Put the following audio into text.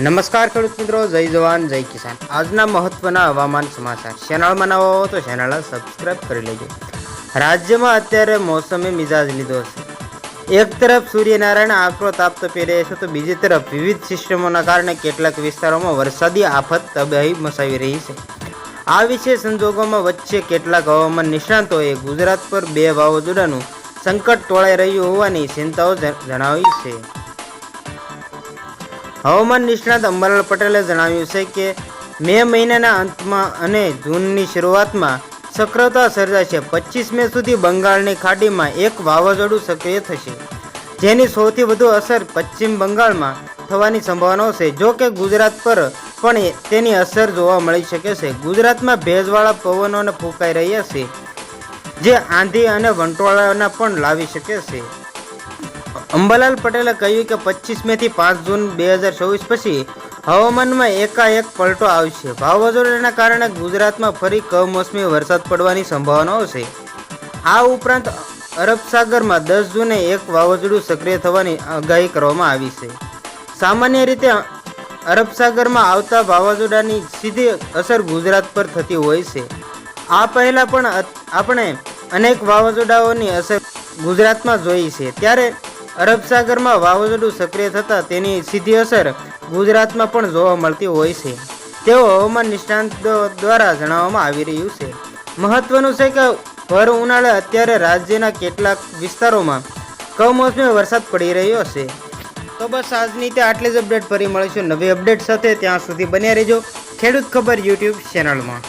નમસ્કાર ખેડૂત મિત્રો, જય જવાન જય કિસાન। આજના મહત્વના હવામાન સમાચાર। ચેનલમાં નવા હો તો ચેનલ સબસ્ક્રાઇબ કરી લેજો। રાજ્યમાં અત્યારે મોસમે મિજાજ લીધો છે। એક તરફ સૂર્યનારાયણ આકરો તાપ તપી રહ્યા છે, તો બીજી તરફ વિવિધ સિસ્ટમોના કારણે કેટલાક વિસ્તારોમાં વરસાદી આફત તબાહી મચાવી રહી છે। આ વિશેષ સંજોગોમાં વચ્ચે કેટલાક હવામાન નિષ્ણાતોએ ગુજરાત પર 2 વાવાઝોડાનું સંકટ તોળાઈ રહ્યું હોવાની ચિંતાઓ જણાવી છે। હવામાન નિષ્ણાત અંબાલાલ પટેલે જણાવ્યું છે કે મે મહિનાના અંતમાં અને જૂનની શરૂઆતમાં ચક્રવાત સર્જાશે। 25 મે સુધી બંગાળની ખાડીમાં એક વાવાઝોડું સક્રિય થશે, જેની સૌથી વધુ અસર પશ્ચિમ બંગાળમાં થવાની સંભાવનાઓ છે। જો કે ગુજરાત પર પણ તેની અસર જોવા મળી શકે છે। ગુજરાતમાં ભેજવાળા પવનોને ફૂંકાઈ રહ્યા છે, જે આંધી અને વંટોળાના પણ લાવી શકે છે। અંબાલાલ પટેલે કહ્યું કે 25 મે થી 5 જૂન 2024 પછી હવામાનમાં એકાએક પલટો આવશે। વાવાઝોડાના કારણે ગુજરાતમાં ફરી કમોસમી વરસાદ પડવાની સંભાવનાઓ છે। આ ઉપરાંત અરબ સાગરમાં 10 જૂને એક વાવાઝોડું સક્રિય થવાની આગાહી કરવામાં આવી છે। સામાન્ય રીતે અરબ સાગરમાં આવતા વાવાઝોડાની સીધી અસર ગુજરાત પર થતી હોય છે। આ પહેલા પણ આપણે અનેક વાવાઝોડાઓની અસર ગુજરાતમાં જોઈ છે, ત્યારે અરબ સાગરમાં વાવાઝોડું સક્રિય થતાં તેની સીધી અસર ગુજરાતમાં પણ જોવા મળતી હોય છે, તેવું હવામાન નિષ્ણાતો દ્વારા જણાવવામાં આવી રહ્યું છે। મહત્વનું છે કે ભર ઉનાળે અત્યારે રાજ્યના કેટલાક વિસ્તારોમાં કમોસમી વરસાદ પડી રહ્યો છે। તો બસ આજની તે આટલી જ અપડેટ, ફરી મળીશું નવી અપડેટ સાથે। ત્યાં સુધી બન્યા રહેજો ખેડૂત ખબર યુટ્યુબ ચેનલમાં।